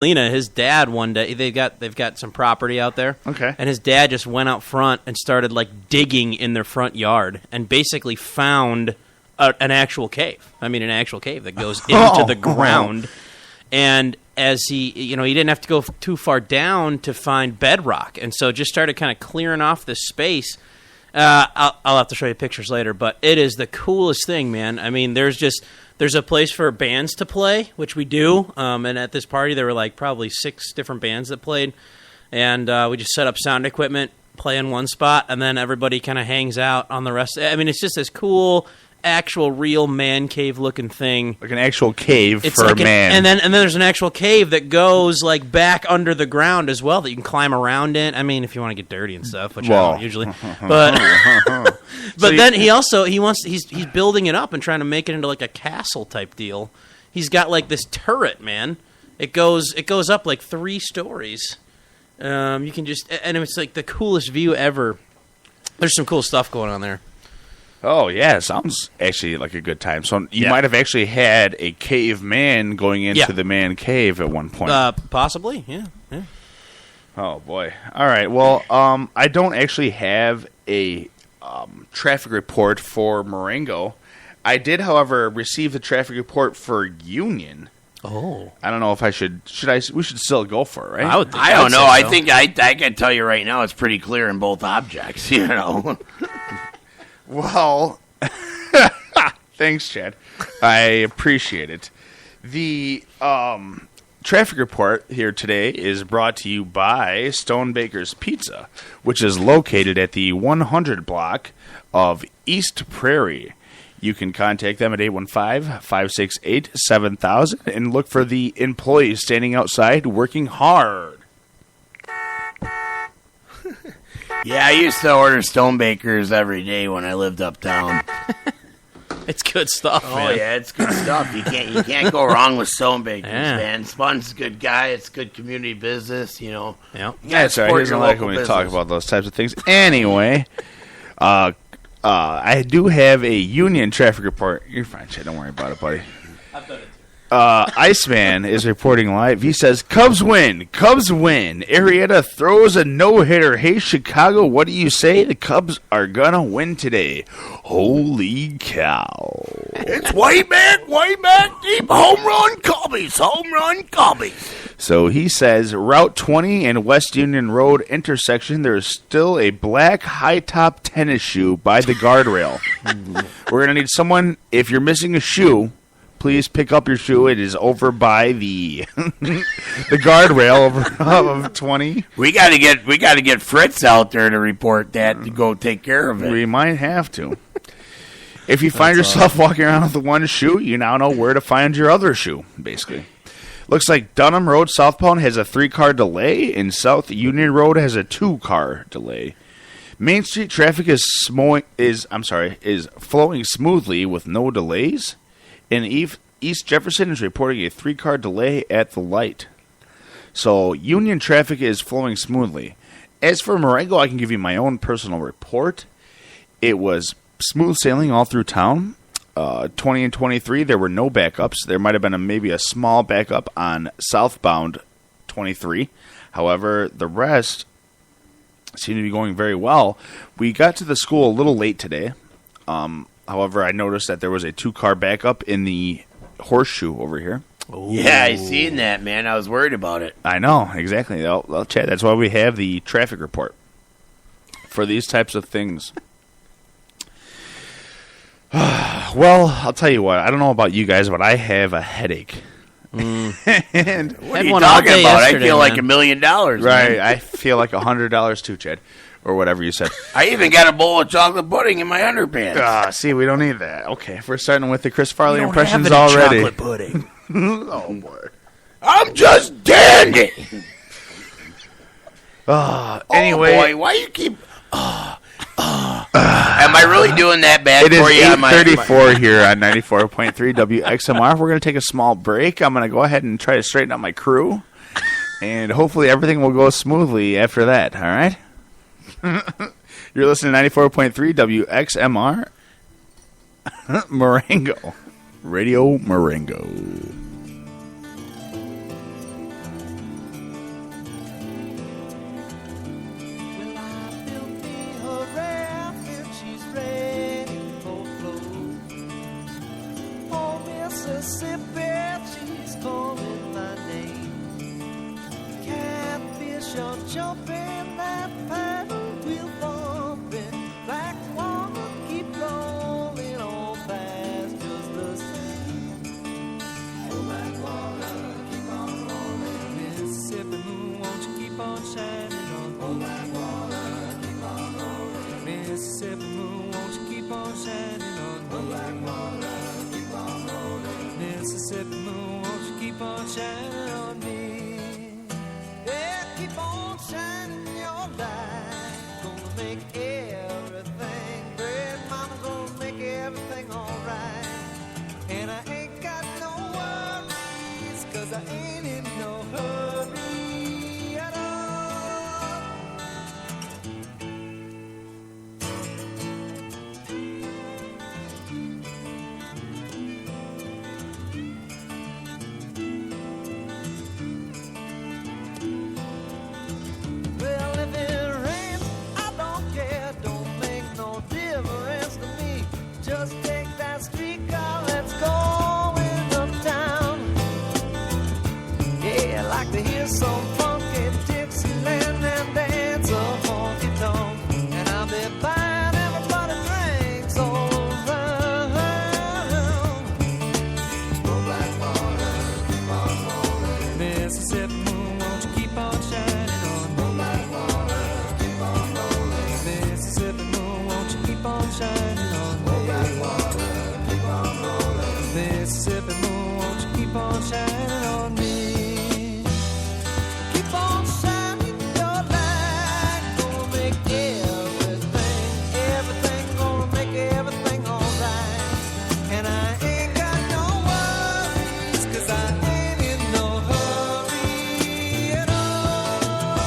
Lena, his dad one day they've got some property out there. Okay. And his dad just went out front and started like digging in their front yard and basically found an actual cave. I mean, an actual cave that goes into the ground. And as he didn't have to go too far down to find bedrock, and so just started kind of clearing off this space. I'll have to show you pictures later, but it is the coolest thing, man. I mean, there's a place for bands to play, which we do, and at this party there were like probably 6 different bands that played, and we just set up sound equipment, play in one spot, and then everybody kind of hangs out on the rest. I mean, it's just this cool, actual, real man cave looking thing, like an actual cave it's for like a man. And then there's an actual cave that goes like back under the ground as well that you can climb around in. I mean, if you want to get dirty and stuff, which I don't usually, but then he's building it up and trying to make it into like a castle type deal. He's got like this turret, man. It goes up like 3 stories. You can and it's like the coolest view ever. There's some cool stuff going on there. Oh, yeah. Sounds actually like a good time. So you might have actually had a caveman going into the man cave at one point. Possibly, yeah. Oh, boy. All right. Well, I don't actually have a traffic report for Marengo. I did, however, receive the traffic report for Union. Oh. I don't know if I should. We should still go for it, right? I don't know. I think I can tell you right now it's pretty clear in both objects, you know. Well, thanks, Chad. I appreciate it. The traffic report here today is brought to you by Stone Baker's Pizza, which is located at the 100 block of East Prairie. You can contact them at 815-568-7000 and look for the employees standing outside working hard. Yeah, I used to order Stonebakers every day when I lived uptown. It's good stuff, man. Oh yeah, it's good stuff. You can't go wrong with Stonebakers, man. Spun's a good guy. It's good community business, you know. Yeah, that's right. He doesn't like when we talk about those types of things. Anyway, I do have a Union traffic report. You're fine, Chad. Don't worry about it, buddy. I've done it too. Iceman is reporting live. He says, Cubs win. Cubs win. Arrieta throws a no-hitter. Hey, Chicago, what do you say? The Cubs are going to win today. Holy cow. It's way back deep. Home run Cubbies. So he says, Route 20 and West Union Road intersection, there is still a black high-top tennis shoe by the guardrail. We're going to need someone, if you're missing a shoe, please pick up your shoe. It is over by the the guardrail of 20. We got to get Fritz out there to report that to go take care of it. We might have to. If you find yourself walking around with the one shoe, you now know where to find your other shoe, basically. Looks like Dunham Road southbound has a 3-car delay, and South Union Road has a 2-car delay. Main Street traffic is flowing smoothly with no delays. And East Jefferson is reporting a 3-car delay at the light. So Union traffic is flowing smoothly. As for Marengo, I can give you my own personal report. It was smooth sailing all through town. 20 and 23, there were no backups. There might have been maybe a small backup on southbound 23. However, the rest seemed to be going very well. We got to the school a little late today. However, I noticed that there was a 2-car backup in the horseshoe over here. Ooh. Yeah, I seen that, man. I was worried about it. I know, exactly. Well, Chad, that's why we have the traffic report for these types of things. Well, I'll tell you what. I don't know about you guys, but I have a headache. And what are you talking about? I feel like $1 million. Right, man. I feel like $100 too, Chad. Or whatever you said. I even got a bowl of chocolate pudding in my underpants. See, we don't need that. Okay, we're starting with the Chris Farley impressions already. Chocolate pudding. Oh, boy. I'm just dandy. Anyway. Oh, boy, why you keep... Am I really doing that bad for you? It is 8:34 here on 94.3 WXMR. We're going to take a small break. I'm going to go ahead and try to straighten out my crew. And hopefully everything will go smoothly after that, all right? You're listening to 94.3 WXMR Marengo. Radio Marengo. Jump, jump in that paddle wheel bumping. Black water keep rolling on past just the same. Oh, black water keep on rolling. Mississippi moon, won't you keep on shining on me? Oh, black water keep on rolling. Mississippi moon, won't you keep on shining on me? Oh, black water keep on rolling. Mississippi moon, won't you keep on shining on me? Yeah, keep on shining your light. Gonna make everything great. Mama gonna make everything alright. And I ain't got no worries, 'cause I ain't in no hurry at all. Well, if it rains, I don't care. Don't make no difference to me. Just take that streetcar, let's go in uptown. Yeah, I like to hear some funky Dixieland and dance a honky tonk. And I'll be buying everybody drinks all around. Oh, black water, keep on rolling. Mississippi moon, won't you keep on shining on me? Oh, black water, keep on rolling. Mississippi moon, won't you keep on shining on me? Oh, black water, keep on rolling. Mississippi moon, won't you keep on shining on me? Keep on shining your light. Gonna make everything gonna make everything alright. And I ain't got no worries, 'cause I ain't in no hurry at all.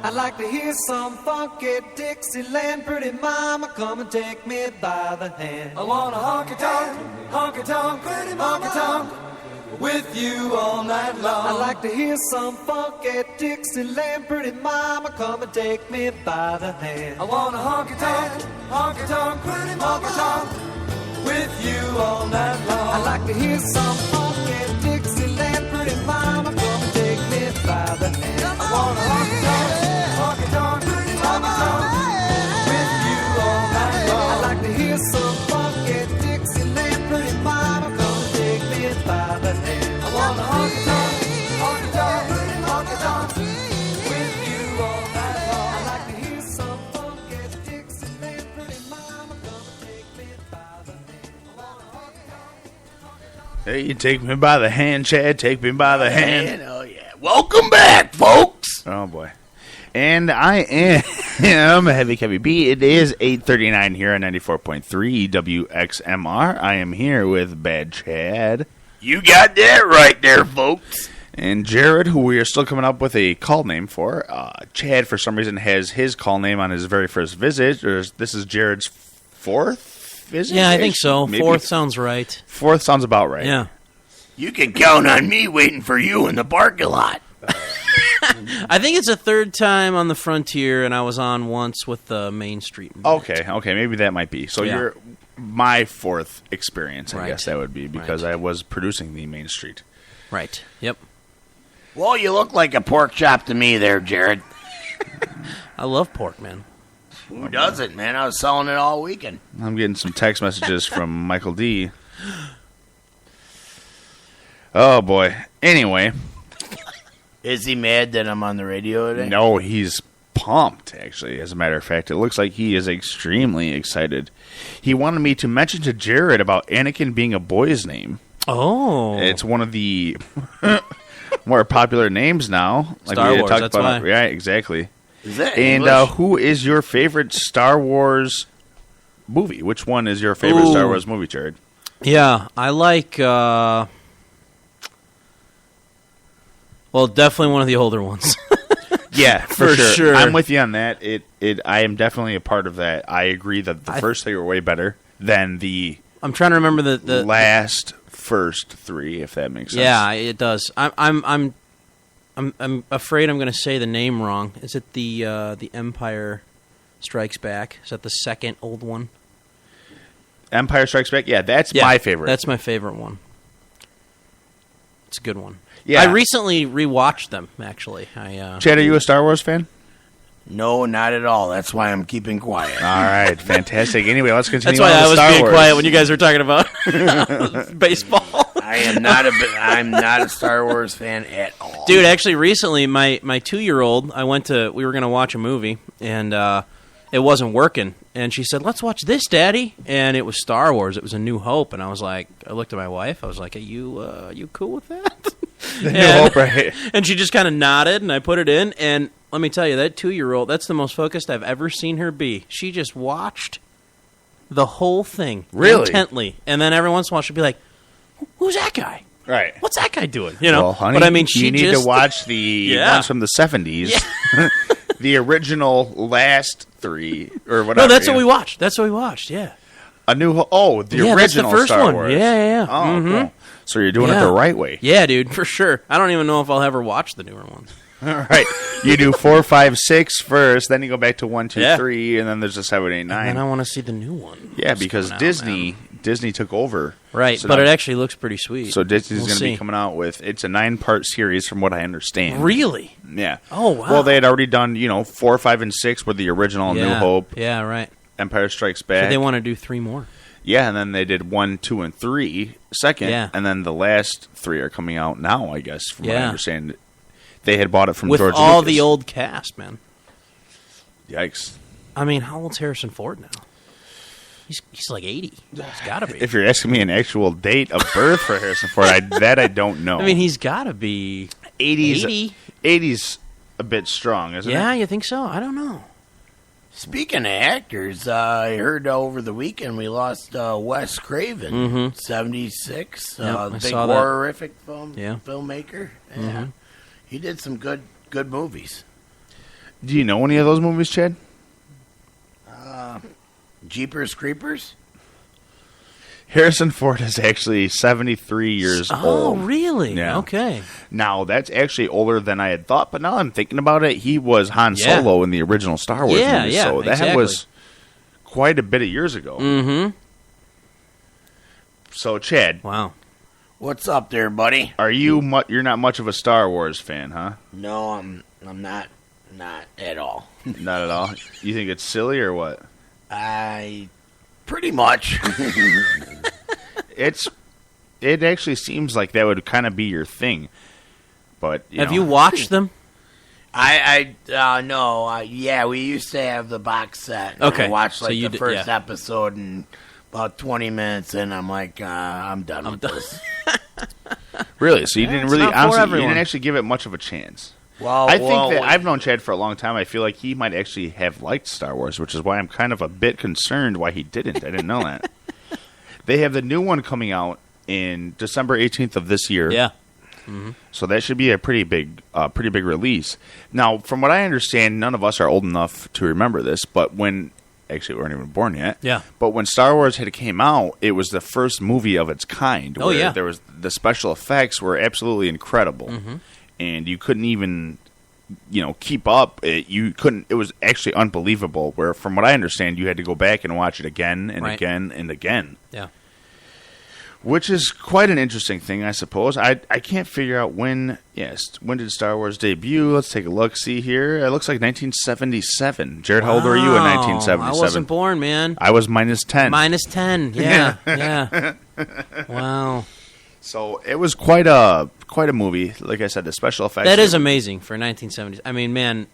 I'd like to hear some funky Dixieland, pretty mama, come and take me by the hand. I want a honky tonk, pretty mama, honky tonk, with you all night long. I'd like to hear some funky Dixieland, pretty mama, come and take me by the hand. I want a honky tonk, pretty mama, tonk, with you all night long. I'd like to hear some funky Dixieland, pretty mama, come and take me by the hand. I want a honky tonk, pretty mama, tonk, with you all night long. I'd like to hear some funky Dixieland, pretty mama, come and take me by the hand. I want a honky tonk, pretty mama, tonk, with you all night long. I'd like to hear some funky Dixieland, pretty mama, come and take me by the hand. I want a honky tonk. Hey, you take me by the hand, Chad. Take me by the hand. Oh, yeah. Welcome back, folks. Oh, boy. And I am Heavy Kevy B. It is 8:39 here on 94.3 WXMR. I am here with Baad Chad. You got that right there, folks. And Jared, who we are still coming up with a call name for. Chad, for some reason, has his call name on his very first visit. This is Jared's fourth visit? Yeah, I think so. Maybe Fourth sounds right. Fourth sounds about right. Yeah. You can count on me waiting for you in the parking lot. I think it's a third time on the Frontier, and I was on once with the Main Street. Okay, maybe that might be. So Yeah. you're my fourth experience, I Right. guess that would be, because I was producing the Main Street. Right. Yep. Well, you look like a pork chop to me there, Jared. I love pork, man. Who doesn't, man? I was selling it all weekend. I'm getting some text messages from Michael D. Oh, boy. Anyway. Is he mad that I'm on the radio today? No, he's pumped, actually. As a matter of fact, it looks like he is extremely excited. He wanted me to mention to Jared about Anakin being a boy's name. Oh. It's one of the more popular names now. Star we Wars, talked that's about why. Yeah, exactly. Is that And English? who is your favorite Star Wars movie? Which one is your favorite Star Ooh. Wars movie, Jared? Yeah, I like. Well, definitely one of the older ones. Yeah, for For sure. I'm with you on that. I am definitely a part of that. I agree that the first three were way better than the I'm trying to remember the last first three, if that makes sense. Yeah, it does. I'm afraid I'm going to say the name wrong. Is it the Empire Strikes Back? Is that the second old one? Empire Strikes Back. Yeah, that's Yeah, my favorite. That's my favorite one. It's a good one. Yeah. I recently rewatched them. Actually, Chad, are you a Star Wars fan? No, not at all. That's why I'm keeping quiet. All right, fantastic. Anyway, let's continue. That's why on I with was Star being Wars. quiet when you guys were talking about baseball. I'm not a Star Wars fan at all. Dude, actually, recently, my 2-year-old, we were going to watch a movie, and it wasn't working. And she said, "Let's watch this, Daddy." And it was Star Wars. It was A New Hope. And I was like, I looked at my wife. I was like, "Are you cool with that?" The New Hope, right? And she just kind of nodded, and I put it in. And let me tell you, that 2-year-old, that's the most focused I've ever seen her be. She just watched the whole thing Really? intently. And then every once in a while, she'd be like, "Who's that guy? Right. What's that guy doing?" You know, Well, honey, but I mean, she you need just to watch the Yeah. ones from the 70s. The original last three, or whatever. No, that's you what we know. watched. That's what we watched. Yeah, A New Hope. Oh, the yeah, that's the original first Star one. Wars. Yeah. Oh, cool. So you're doing it Yeah. the right way. Yeah, dude, for sure. I don't even know if I'll ever watch the newer ones. All right. You do 4, 5, 6 first, then you go back to 1, 2, Yeah. 3, and then there's a 7, 8, 9. And I want to see the new one. Yeah, That's because coming out, Disney man. Disney took over. Right, So but now- it actually looks pretty sweet. So Disney's We'll going to be see. coming out with, it's a 9-part series from what I understand. Really? Yeah. Oh, wow. Well, they had already done, 4, 5, and 6 with the original New Yeah. Hope, Yeah, right. Empire Strikes So Back. they want to do 3 more. Yeah, and then they did 1, 2, and 3 second. Yeah. And then the last 3 are coming out now, I guess, from what I Yeah. understand. They had bought it from With George all Lucas. the old cast, man. Yikes. I mean, how old's Harrison Ford now? He's like 80. He's got to be. If you're asking me an actual date of birth for Harrison Ford, I don't know. I mean, he's got to be 80s, 80. 80s a bit strong, isn't Yeah, it? you think so? I don't know. Speaking of actors, I heard over the weekend we lost Wes Craven, 76, Yep, I big saw that. horrific Yeah. filmmaker. Yeah. He did some good movies. Do you know any of those movies, Chad? Jeepers Creepers? Harrison Ford is actually 73 years Oh, old. really? Yeah. Okay. Now, that's actually older than I had thought, but now I'm thinking about it, he was Han Yeah. Solo in the original Star Wars Yeah, movies, yeah, so that exactly. was quite a bit of years ago. Mm-hmm. So, Chad, Wow. What's up there, buddy? are you you're not much of a Star Wars fan, huh? No, I'm not at all. Not at all. You think it's silly or what? I pretty much. It actually seems like that would kind of be your thing. But Have you watched them? No. Yeah, we used to have the box set. And Okay, I watched so like you the did- first yeah. episode and about 20 minutes, and I'm like, I'm done with this. Really? So you Yeah, didn't it's really not for honestly you everyone. didn't actually give it much of a chance. Well, I think that I've known Chad for a long time. I feel like he might actually have liked Star Wars, which is why I'm kind of a bit concerned why he didn't. I didn't know that. They have the new one coming out in December 18th of this year. Yeah. So that should be a pretty big release. Now, from what I understand, none of us are old enough to remember this, but when actually we weren't even born yet. Yeah. But when Star Wars had came out, it was the first movie of its kind. Oh, where yeah. There was the special effects were absolutely incredible, and you couldn't even keep up. You couldn't. It was actually unbelievable. Where from what I understand, you had to go back and watch it again and Right. again and again. Yeah. Which is quite an interesting thing, I suppose. I can't figure out when. Yes, when did Star Wars debut? Let's take a look. See here. It looks like 1977. Jared, how old were you in Wow. 1977? I wasn't born, man. I was minus 10. Minus 10. Yeah. Yeah. Wow. So it was quite a movie. Like I said, the special effects. That is amazing for 1970s. I mean, man,